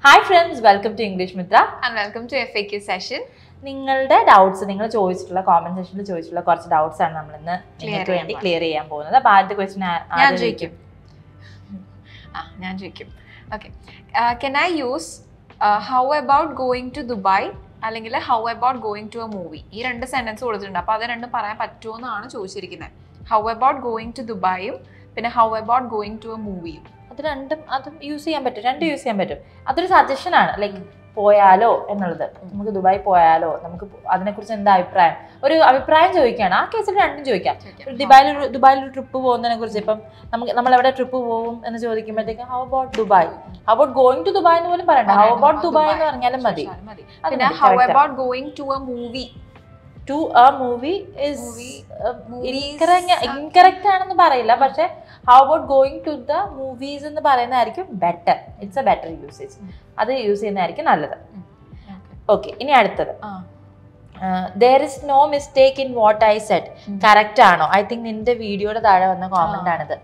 Hi friends, welcome to English Mithra and welcome to FAQ session. നിങ്ങളുടെ doubts നിങ്ങൾ ചോദിച്ചിട്ടുള്ള comment സെക്ഷനിൽ ചോദിച്ചിട്ടുള്ള കുറച്ച് ഡൗട്ട്സ് ആണ് നമ്മൾ ഇന്ന് നിങ്ങൾക്ക് വേണ്ടി ക്ലിയർ ചെയ്യാൻ പോകുന്നത്. അപ്പോൾ ആദ്യത്തെ ക്വസ്റ്റ്യൻ ഞാൻ ചോദിക്കും. Okay. Can I use how about going to Dubai അല്ലെങ്കിൽ how about going to a movie? ഈ രണ്ട് സെന്റൻസ് കൊടുത്തിട്ടുണ്ട്. അപ്പോൾ അത് രണ്ടും പറയാൻ പറ്റുമോ എന്നാണ് ചോദിച്ചിരിക്കുന്നത്. How about going to Dubaiയും പിന്നെ how about going to a movieയും. അതും യൂസ് ചെയ്യാൻ പറ്റും, രണ്ടും യൂസ് ചെയ്യാൻ പറ്റും. അതൊരു സജഷൻ ആണ്, ലൈക്ക് പോയാലോ എന്നുള്ളത്. നമുക്ക് ദുബായ് പോയാലോ, നമുക്ക് അതിനെക്കുറിച്ച് എന്താ അഭിപ്രായം, ഒരു അഭിപ്രായം ചോദിക്കുകയാണ്. ആ കേസിൽ രണ്ടും ചോദിക്കാം. ദുബായിൽ ട്രിപ്പ് പോകുന്നതിനെ കുറിച്ച് ഇപ്പം നമ്മൾ എവിടെ ട്രിപ്പ് പോകും എന്ന് ചോദിക്കുമ്പോഴത്തേക്കും how about Dubai, how about going to Dubai എന്ന് പോലും പറയണ്ട, ഹൗ അബൌട്ട് ദുബായ് എന്ന് പറഞ്ഞാലും മതി. പിന്നെ how about going to a movie. To a movie is incorrect ആണെന്ന് പറയില്ല, പക്ഷെ how about going to the movies എന്ന് പറയുന്നതായിരിക്കും better. It's A better usage. അത് യൂസ് ചെയ്യുന്നതായിരിക്കും നല്ലത്. ഓക്കെ, ഇനി അടുത്തത്. there is no mistake in what I said. Correct ആണോ? ഐ തിങ്ക് നിന്റെ വീഡിയോയുടെ താഴെ വന്ന കോമന്റ് ആണിത്.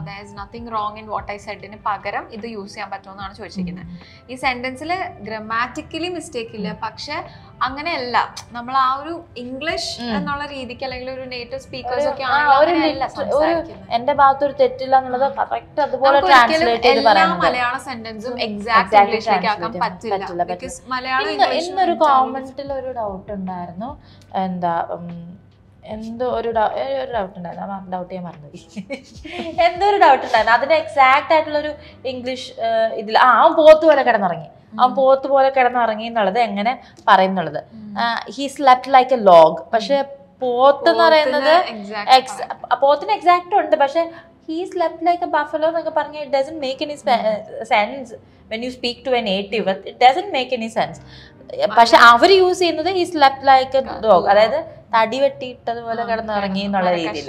there is nothing wrong in what I said ന് പകരം ഇത് യൂസ് ചെയ്യാൻ പറ്റുമെന്നാണ് ചോദിച്ചിരിക്കുന്നത്. ഈ സെന്റൻസിൽ ഗ്രാമാറ്റിക്കലി മിസ്റ്റേക്ക് ഇല്ല, പക്ഷെ അങ്ങനെയല്ല. നമ്മൾ ആ ഒരു ഇംഗ്ലീഷ് എന്നുള്ള രീതിക്ക് അല്ലെങ്കിൽ ഒരു നേറ്റീവ് സ്പീക്കേഴ്സ് ഒക്കെ എന്റെ ഭാഗത്ത് ഒരു തെറ്റില്ല എന്നുള്ളത് കറക്റ്റ് അതുപോലെ ട്രാൻസ്ലേറ്റ് ചെയ്ത് പറയാം. മലയാള സെന്റൻസും എക്സാക്ട് ഇംഗ്ലീഷിലേക്ക് ആക്കാൻ പറ്റില്ല. ബിക്കോസ് മലയാളം ഇന്നൊരു കോമന്റിൽ ഒരു ഡൗട്ട് ഉണ്ടായിരുന്നു, എന്തോ ഒരു ഡൗട്ട് ഉണ്ടായിരുന്നു, ഡൗട്ട് ചെയ്യാൻ മറന്നുപോയി. എന്തോ ഒരു ഡൗട്ട് ഉണ്ടായിരുന്നു, അതിന്റെ എക്സാക്ട് ആയിട്ടുള്ള ഒരു ഇംഗ്ലീഷ് ഇതിൽ അവൻ പോത്ത് പോലെ കിടന്നിറങ്ങി, അവൻ പോത്ത് പോലെ കിടന്നിറങ്ങി എന്നുള്ളത് എങ്ങനെ പറയുന്നുള്ളത്. He slept like a log. പക്ഷെ പോത്ത് എന്ന് പറയുന്നത് പോത്തിന് എക്സാക്ട് ഉണ്ട്, പക്ഷെ he slept like a buffalo എന്നൊക്കെ പറഞ്ഞാൽ it doesn't make any sense when you speak to a native. It doesn't make any sense. പക്ഷെ അവർ യൂസ് ചെയ്യുന്നത് he slept like a dog, അതായത് തടി വെട്ടിയിട്ടതുപോലെ കിടന്നിറങ്ങി എന്നുള്ള രീതിയിൽ.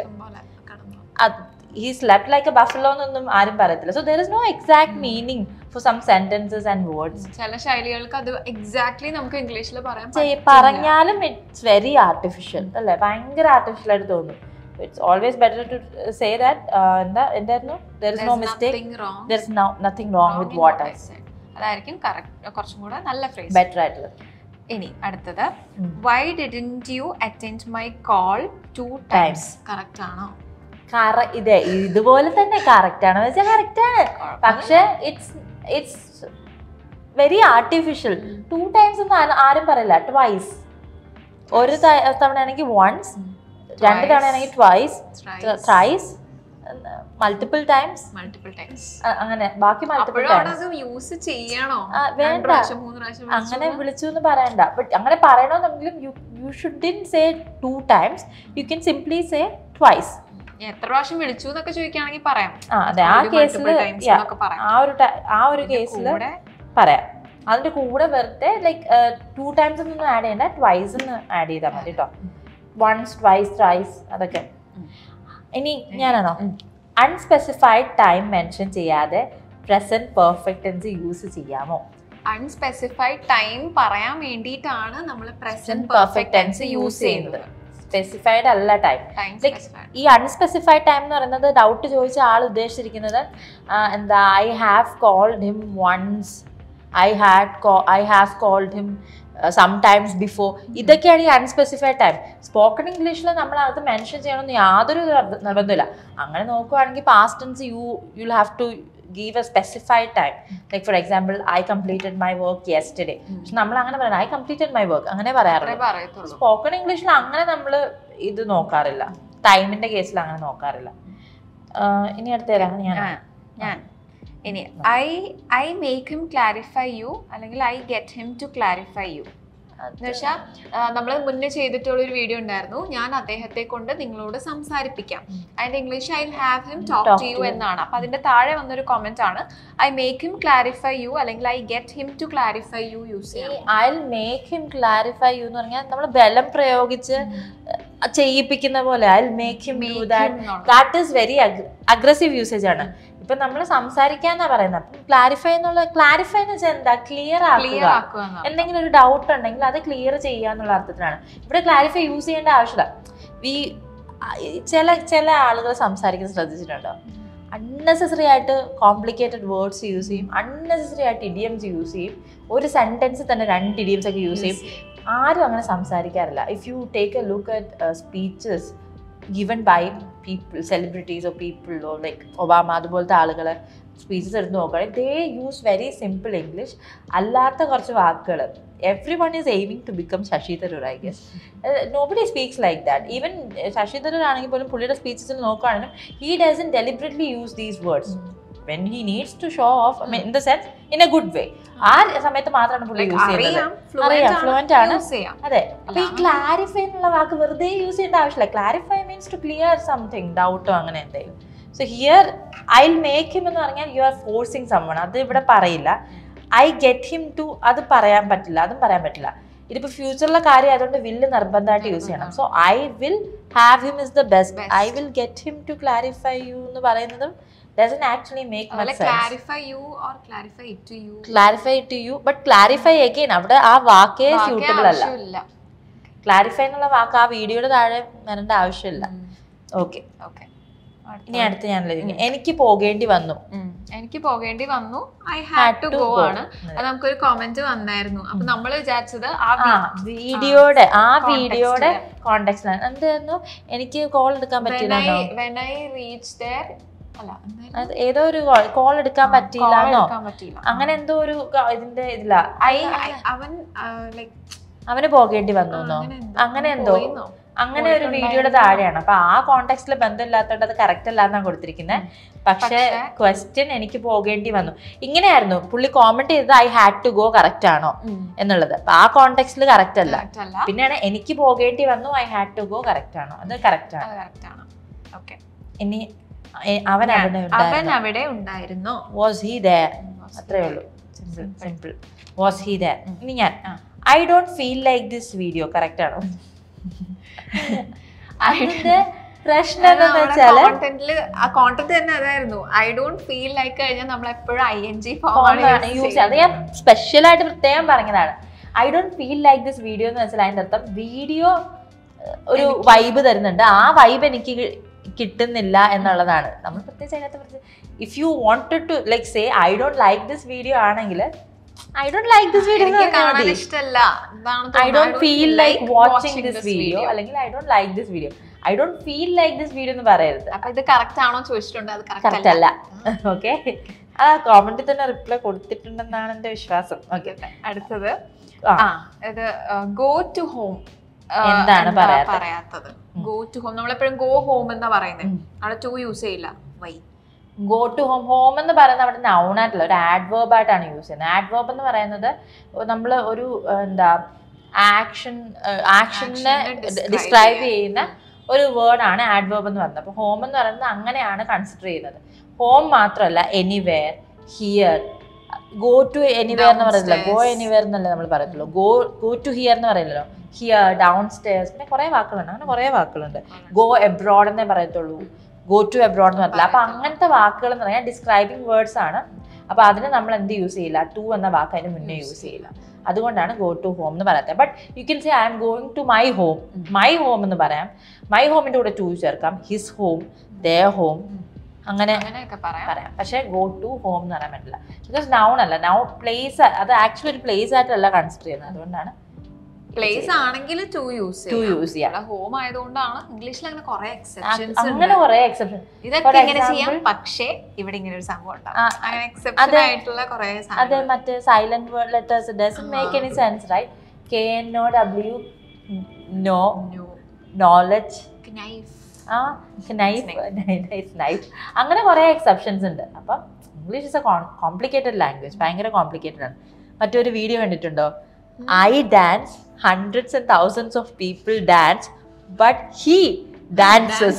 he slept like a buffalo എന്നൊന്നും ആരും പറയത്തില്ല. So there is no exact meaning for some sentences and words. ചില ശൈലികൾക്ക് അത് എക്സാക്ട്ലി നമുക്ക് ഇംഗ്ലീഷിൽ പറഞ്ഞാലും it's very artificial അല്ലേ, ഭയങ്കര ആർട്ടിഫിഷ്യൽ ആയിട്ട് തോന്നും. It's always better to say that there is no mistake, there is nothing wrong with what I said. അതായിരിക്കും കറക്റ്റ്, കുറച്ചും കൂടെ നല്ല ഫ്രേസ്, ബെറ്റർ ആയിട്ടുള്ളത്. ഇനി അടുത്തത്, why didn't you attend my call 2 times? Correct ആണോ? ഇതുപോലെ തന്നെ കറക്റ്റ് ആണോ വെച്ചാൽ കറക്റ്റ് ആണ്, പക്ഷെ ഇറ്റ്സ് വെരി ആർട്ടിഫിഷ്യൽ. 2 times ഒന്നും ആരും പറയില്ല. ട്വൈസ് ഒരു തവണ ആണെങ്കിൽ once, രണ്ട് തവണ ആണെങ്കിൽ twice, thrice, multiple times, അങ്ങനെ ബാക്കി multiple times യൂസ് ചെയ്യണോ? വേണ്ട, അങ്ങനെ വിളിച്ചു എന്ന് പറയണ്ട. ബട്ട് അങ്ങനെ പറയണമെന്നെങ്കിലും you shouldn't say 2 times, you can simply say twice. എത്ര പ്രാവശ്യം വിളിച്ചു എന്നൊക്കെ ചോദിക്കുകയാണെങ്കിൽ പറയാം. അതെ, ആ കേസിൽ ആ ഒരു കേസിൽ പറയാം. അതിന്റെ കൂടെ വെറുതെ ലൈക്ക് 2 times ഒന്നും ആഡ് ചെയ്യണ്ട, ട്വൈസ് എന്ന് ആഡ് ചെയ്താൽ മതി കേട്ടോ. once, twice, thrice അതൊക്കെ. ഇനി ഞാനാണോ, അൺസ്പെസിഫൈഡ് ടൈം മെൻഷൻ ചെയ്യാതെ പ്രസന്റ് പെർഫെക്റ്റ് ടെൻസ് യൂസ് ചെയ്യാമോ? അൺസ്പെസിഫൈഡ് ടൈം പറയാൻ വേണ്ടിയിട്ടാണ് നമ്മൾ പ്രസന്റ് പെർഫെക്റ്റ് ടെൻസ് യൂസ് ചെയ്യുന്നത്. സ്പെസിഫൈഡ് അല്ല ടൈം. ഈ അൺസ്പെസിഫൈഡ് ടൈം എന്ന് പറയുന്നത് ഡൗട്ട് ചോദിച്ച ആൾ ഉദ്ദേശിച്ചിരിക്കുന്നത് എന്താ, I have called him once, I have called him sometimes before. ഇതൊക്കെയാണ് ഈ അൺസ്പെസിഫൈഡ് ടൈം. സ്പോക്കൺ ഇംഗ്ലീഷിൽ നമ്മൾ അത് മെൻഷൻ ചെയ്യണമെന്ന് യാതൊരു നിർബന്ധമില്ല. അങ്ങനെ നോക്കുവാണെങ്കിൽ past tense you'll have to give a specified time. Like for example, I completed my work yesterday. പക്ഷെ നമ്മൾ അങ്ങനെ പറയണം, I completed my work അങ്ങനെ പറയാറുള്ളൂ. സ്പോക്കൺ ഇംഗ്ലീഷിൽ അങ്ങനെ നമ്മൾ ഇത് നോക്കാറില്ല, ടൈമിന്റെ കേസിൽ അങ്ങനെ നോക്കാറില്ല. ഇനി അടുത്ത തരാം ഞാൻ. ഇനി I make him clarify you അല്ലെങ്കിൽ I get him to clarify you എന്ന് വെച്ചാൽ നമ്മൾ മുന്നേ ചെയ്തിട്ടുള്ള ഒരു വീഡിയോ ഉണ്ടായിരുന്നു, ഞാൻ അദ്ദേഹത്തെ കൊണ്ട് നിങ്ങളോട് സംസാരിപ്പിക്കാം. അതിന്റെ English I have him talk to you എന്നാണ്. അപ്പൊ അതിന്റെ താഴെ വന്നൊരു കമന്റ് ആണ് I make him clarify you അല്ലെങ്കിൽ I get him to clarify you use ചെയ്യാം. I make him clarify you എന്ന് പറഞ്ഞാൽ നമ്മൾ ബലം പ്രയോഗിച്ച് ചെയ്യിപ്പിക്കുന്ന പോലെ I make him do that is very aggressive usage ആണ്. ഇപ്പൊ നമ്മൾ സംസാരിക്കാന്നാ പറയുന്നത്. അപ്പം ക്ലാരിഫൈ എന്ന് വെച്ചാൽ എന്താ, ക്ലിയർ ആക്കുക. എന്തെങ്കിലും ഒരു ഡൗട്ട് ഉണ്ടെങ്കിൽ അത് ക്ലിയർ ചെയ്യുക എന്നുള്ള അർത്ഥത്തിലാണ്. ഇവിടെ ക്ലാരിഫൈ യൂസ് ചെയ്യേണ്ട ആവശ്യമില്ല. ചില ആളുകൾ സംസാരിക്കുന്നത് ശ്രദ്ധിച്ചിട്ടുണ്ടോ, അൺനെസസറി ആയിട്ട് കോംപ്ലിക്കേറ്റഡ് വേർഡ്സ് യൂസ് ചെയ്യും, അൺനെസസറി ആയിട്ട് ഇഡിയംസ് യൂസ് ചെയ്യും. ഒരു സെൻറ്റൻസിൽ തന്നെ 2 ഇഡിയംസ് ഒക്കെ യൂസ് ചെയ്യും. ആരും അങ്ങനെ സംസാരിക്കാറില്ല. If you take a look at speeches given by people, celebrities or people or like Obama, അതുപോലത്തെ ആളുകൾ സ്പീച്ചസ് എടുത്ത് നോക്കുകയാണെങ്കിൽ they use very simple English. അല്ലാത്ത കുറച്ച് വാക്കുകൾ, everyone is aiming to become Shashi Tharoor, I guess. Nobody speaks like that. Even Shashi Tharoor ആണെങ്കിൽ പോലും പുള്ളിയുടെ സ്പീച്ചസിൽ നോക്കുകയാണെങ്കിലും he doesn't deliberately use these words. When he needs to show off, I mean, in the sense, in a good way. ആ സമയത്ത് മാത്രമാണ് പുള്ളി use ചെയ്യുന്നത്. അറിയാം, ഫ്ലുവന്റ് ആണ്. അതെ. അപ്പൊ ഈ ക്ലാരിഫൈ എന്നുള്ള വാക്ക് വെറുതെ യൂസ് ചെയ്യേണ്ട ആവശ്യമില്ല. Clarify means to clear something, ഡൗട്ടോ അങ്ങനെ എന്തെങ്കിലും. So here I make him എന്ന് പറഞ്ഞാൽ യു ആർ ഫോഴ്സിങ് സംവൺ. അത് ഇവിടെ പറയില്ല. ഐ ഗെറ്റ് ഹിം ടു, അത് പറയാൻ പറ്റില്ല, അതും പറയാൻ പറ്റില്ല. ഇതിപ്പോ ഫ്യൂച്ചറിലെ കാര്യം ആയതുകൊണ്ട് വില്ല് നിർബന്ധമായിട്ട് യൂസ് ചെയ്യണം. So I will have him is the best, I will get him to clarify you എന്ന് പറയുന്നതും doesn't actually make much sense. Clarify you or clarify it to you. Clarify it to you, but clarify again അവിടെ ആ വാക്കേ suitable അല്ല. Clarify എന്നുള്ള വാക്ക് ആ വീഡിയോയുടെ താഴെ വരേണ്ട ആവശ്യമില്ല. Okay okay. ഇനി അടുത്ത് ഞാനല്ലേ, എനിക്ക് പോകേണ്ടി വന്നു. എനിക്ക് പോകേണ്ടി വന്നു, ഐ ഹാഡ് ടു ഗോ ആണ്. അത് നമുക്കൊരു കമന്റ് വന്നായിരുന്നു. അപ്പൊ നമ്മൾ വിചാരിച്ചത് ആ വീഡിയോയുടെ കോണ്ടെക്സ്റ്റിലാണ്. എന്തായിരുന്നു, എനിക്ക് കോൾ എടുക്കാൻ പറ്റില്ല, when I reached there, ഏതോ ഒരു കോൾ എടുക്കാൻ പറ്റിയില്ലെന്നോ അങ്ങനെ എന്തോ ഒരു ഇതിന്റെ ഇതില അവന് പോകേണ്ടി വന്നു അങ്ങനെ എന്തോ, അങ്ങനെ ഒരു വീഡിയോയുടെ താഴെയാണ്. അപ്പൊ ആ കോണ്ടെക്സ്റ്റിൽ ബന്ധമില്ലാത്തോണ്ട് അത് കറക്റ്റ് അല്ലാന്നാണ് കൊടുത്തിരിക്കുന്നത്. പക്ഷെ ക്വസ്റ്റ്യൻ എനിക്ക് പോകേണ്ടി വന്നു ഇങ്ങനെയായിരുന്നു. പുള്ളി കോമെന്റ് ചെയ്തത് I had to go correct ആണോ എന്നുള്ളത്. അപ്പൊ ആ കോണ്ടെക്സ്റ്റിൽ കറക്റ്റ് അല്ല. പിന്നെയാണ് എനിക്ക് പോകേണ്ടി വന്നു, I had to go correct ആണോ, അത് കറക്റ്റ് ആണ്. ഇനി അവൻ അവിടെ ഉണ്ടായിരുന്നു, വാസ് ഹി ദേർ, അത്രേ ഉള്ളൂ. സിമ്പിൾ. Was he there. ഇനി ഞാൻ I don't feel like this video, correct ആണോ? അതിന്റെ പ്രശ്നം എന്താണെന്ന് വെച്ചാല് കോണ്ടന്റ് തന്നെ അതായിരുന്നു. ഐ ഡോണ്ട് ഫീൽ ലൈക്ക് കഴിഞ്ഞാൽ നമ്മൾ എപ്പോഴും ING ഫോം യൂസ് ചെയ്യുന്നത്. അത് ഞാൻ സ്പെഷ്യൽ ആയിട്ട് പ്രത്യേകം പറഞ്ഞതാണ്. I don't feel like this video എന്ന് വെച്ചാൽ അതിന്റെ അർത്ഥം വീഡിയോ ഒരു വൈബ് തരുന്നുണ്ട്, ആ വൈബ് എനിക്ക് കിട്ടുന്നില്ല എന്നുള്ളതാണ്. നമ്മൾ പ്രത്യേകിച്ച് അതിനകത്ത് if you wanted to like say I don't like this video ആണെങ്കിൽ I don't like this video, I don't feel like watching this video, അല്ലെങ്കിൽ I don't like this video, I don't feel like this video എന്ന് പറയരുത്. അപ്പൊ ഇത് correct ആണോ ചോദിച്ചിട്ടുണ്ട്, അത് correct അല്ല. ഓക്കെ, ആ കോമന്റിൽ തന്നെ റിപ്ലൈ കൊടുത്തിട്ടുണ്ടെന്നാണ് എന്റെ വിശ്വാസം. ഓക്കെ, അടുത്തത് ഗോ ടു ഹോം എന്താണ് പറയാത്തത്? ഗോ ടു ഹോം നമ്മളെപ്പോഴും ഗോ ഹോം എന്നാ പറയുന്നത്, അവിടെ ടു യൂസ് ചെയ്യില്ല. Why? Go to home, home എന്ന് പറയുന്നത് അവിടെ നൗൺ ആയിട്ടില്ല, ഒരു ആഡ്വേർബ് ആയിട്ടാണ് യൂസ് ചെയ്യുന്നത്. ആഡ്വേർബ് എന്ന് പറയുന്നത് നമ്മൾ ഒരു എന്താ ആക്ഷനെ ഡിസ്ക്രൈബ് ചെയ്യുന്ന ഒരു വേർഡാണ് ആഡ്വേർബ് എന്ന് പറയുന്നത്. അപ്പോൾ ഹോം എന്ന് പറയുന്നത് അങ്ങനെയാണ് കൺസിഡർ ചെയ്യുന്നത്. ഹോം മാത്രമല്ല, anywhere, here. Go to anywhere എന്ന് പറയുന്നില്ല, ഗോ എനിവെയർ എന്നല്ലേ നമ്മൾ പറയത്തുള്ളൂ. ഗോ ടു ഹിയർ എന്ന് പറയില്ലല്ലോ. ഹിയർ, ഡൗൺ സ്റ്റേഴ്സ്, പിന്നെ കുറേ വാക്കുകളുണ്ട്, അങ്ങനെ കുറേ വാക്കുകളുണ്ട്. ഗോ എബ്രോഡ് എന്നേ പറയത്തുള്ളൂ, ഗോ ടു എബ്രോഡ് എന്ന് പറയില്ല. അപ്പൊ അങ്ങനത്തെ വാക്കുകൾ എന്ന് പറഞ്ഞാൽ ഡിസ്ക്രൈബിങ് വേർഡ്സ് ആണ്. അപ്പൊ അതിന് നമ്മൾ എന്ത് യൂസ് ചെയ്യില്ല, ടു എന്ന വാക്ക് അതിന് മുന്നേ യൂസ് ചെയ്യില്ല. അതുകൊണ്ടാണ് ഗോ ടു ഹോം എന്ന് പറയാത്തത്. But you can say I am going to my home. My home എന്ന് പറയാം. മൈ ഹോമിന്റെ കൂടെ ടു ചേർക്കാം, ഹിസ് ഹോം, ദെയർ ഹോം, അങ്ങനെയൊക്കെ പറയാം. പക്ഷെ ഗോ ടു ഹോം എന്ന് പറയാൻ പറ്റില്ല, ബിക്കോസ് നൗൺ അല്ല. നൗൺ പ്ലേസ്, അത് ആക്ച്വലി ഒരു പ്ലേസ് ആയിട്ടല്ല കൺസിഡർ ചെയ്യുന്നത്. അതുകൊണ്ടാണ് പ്ലേസ് ആണെങ്കിൽ ടു യൂസ് ചെയ്യാം. ഹോം ആയതുകൊണ്ടാണ് ഇംഗ്ലീഷിൽ അങ്ങനെ കുറെ എക്സെപ്ഷൻസ്, അങ്ങനെ കുറെ എക്സെപ്ഷൻ. ഇതൊക്കെ ഇങ്ങനെ ചെയ്യാം, പക്ഷേ ഇവിടെ ഇങ്ങനെ ഒരു സംഭവം ഉണ്ടാവും. അങ്ങനെ എക്സെപ്ഷൻ ആയിട്ടുള്ള കുറെ സാധനങ്ങൾ. അതെ, മറ്റേ silent letters doesn't make any sense, right? KNOW, know, knowledge, knife, അങ്ങനെ കുറെ എക്സെപ്ഷൻസ് ഉണ്ട്. അപ്പം English is a complicated language, ഭയങ്കര കോംപ്ലിക്കേറ്റഡ് ആണ്. മറ്റൊരു വീഡിയോ കണ്ടിട്ടുണ്ടോ? I dance, hundreds and thousands of people dance, but he dances.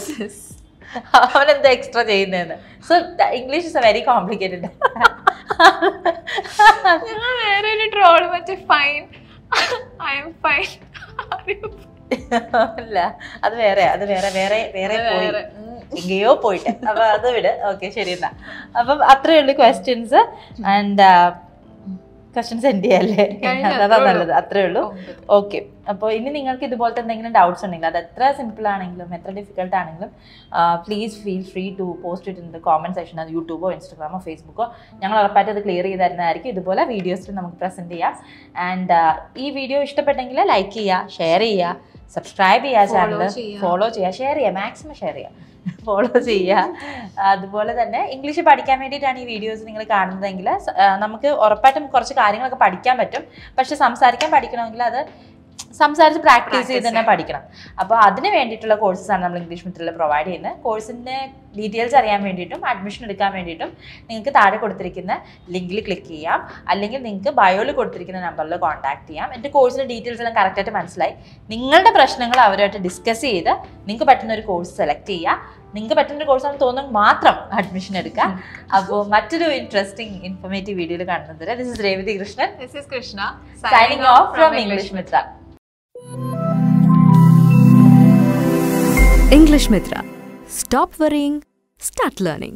അവൻ എന്താ എക്സ്ട്രാ ചെയ്യുന്നതെന്ന്. So English is A very complicated. വേറെ ഒരു ട്രോൾ മറ്റേ ഫൈൻ, ഐ ആം ഫൈൻ. അല്ല, അത് വേറെ പോയി, എங்கയോ പോയിട്ട്. അപ്പൊ അത് വിട്. ഓക്കെ, ശരി എന്നാ. അപ്പം അത്രയേ ഉള്ളൂ ക്വസ്റ്റ്യൻസ്. ആൻഡ് ക്വസ്റ്റ്യൻ സെൻഡ് ചെയ്യാല്ലേ? അതാ നല്ലത്. അത്രേ ഉള്ളൂ. ഓക്കെ, അപ്പോൾ ഇനി നിങ്ങൾക്ക് ഇതുപോലത്തെ എന്തെങ്കിലും ഡൗട്ട്സ് ഉണ്ടെങ്കിൽ അത് എത്ര സിമ്പിൾ ആണെങ്കിലും എത്ര ഡിഫിക്കൽട്ട് ആണെങ്കിലും please feel free to post it in the comment section. അത് യൂട്യൂബോ ഇൻസ്റ്റാഗ്രാമോ ഫേസ്ബുക്കോ ഞങ്ങൾ ഉറപ്പായിട്ട് അത് ക്ലിയർ ചെയ്ത് തരുന്നതായിരിക്കും. ഇതുപോലെ വീഡിയോസിൽ നമുക്ക് പ്രസന്റ് ചെയ്യാം. ആൻഡ് ഈ വീഡിയോ ഇഷ്ടപ്പെട്ടെങ്കിൽ ലൈക്ക് ചെയ്യുക, ഷെയർ ചെയ്യുക, സബ്സ്ക്രൈബ് ചെയ്യുക, ചാനൽ ഫോളോ ചെയ്യുക, ഷെയർ ചെയ്യുക, മാക്സിമം ഷെയർ ചെയ്യുക, ഫോളോ ചെയ്യുക. അതുപോലെ തന്നെ ഇംഗ്ലീഷ് പഠിക്കാൻ വേണ്ടിയിട്ടാണ് ഈ വീഡിയോസ് നിങ്ങൾ കാണുന്നതെങ്കിൽ നമുക്ക് ഉറപ്പായിട്ടും കുറച്ച് കാര്യങ്ങളൊക്കെ പഠിക്കാൻ പറ്റും. പക്ഷെ സംസാരിക്കാൻ പഠിക്കണമെങ്കിൽ അത് സംസാരിച്ച് പ്രാക്ടീസ് ചെയ്ത് തന്നെ പഠിക്കണം. അപ്പോൾ അതിന് വേണ്ടിയിട്ടുള്ള കോഴ്സസാണ് നമ്മൾ ഇംഗ്ലീഷ് മിത്രയിൽ പ്രൊവൈഡ് ചെയ്യുന്നത്. കോഴ്സിൻ്റെ ഡീറ്റെയിൽസ് അറിയാൻ വേണ്ടിയിട്ടും അഡ്മിഷൻ എടുക്കാൻ വേണ്ടിയിട്ടും നിങ്ങൾക്ക് താഴെ കൊടുത്തിരിക്കുന്ന ലിങ്കിൽ ക്ലിക്ക് ചെയ്യാം, അല്ലെങ്കിൽ നിങ്ങൾക്ക് ബയോയിൽ കൊടുത്തിരിക്കുന്ന നമ്പറിൽ കോൺടാക്ട് ചെയ്യാം. എൻ്റെ കോഴ്സിൻ്റെ ഡീറ്റെയിൽസ് എല്ലാം കറക്റ്റായിട്ട് മനസ്സിലായി. നിങ്ങളുടെ പ്രശ്നങ്ങൾ അവരുമായിട്ട് ഡിസ്കസ് ചെയ്ത് നിങ്ങൾക്ക് പറ്റുന്ന ഒരു കോഴ്സ് സെലക്ട് ചെയ്യുക. നിങ്ങൾക്ക് പറ്റുന്ന ഒരു കോഴ്സാണെന്ന് തോന്നുന്നു മാത്രം അഡ്മിഷൻ എടുക്കുക. അപ്പോൾ മറ്റൊരു ഇൻട്രസ്റ്റിംഗ് ഇൻഫോർമേറ്റീവ് വീഡിയോയിൽ കാണുന്നത് വരെ this is Revathi Krishnan, this is Krishna, signing off from English Mithra. English Mithra. Stop worrying, start learning.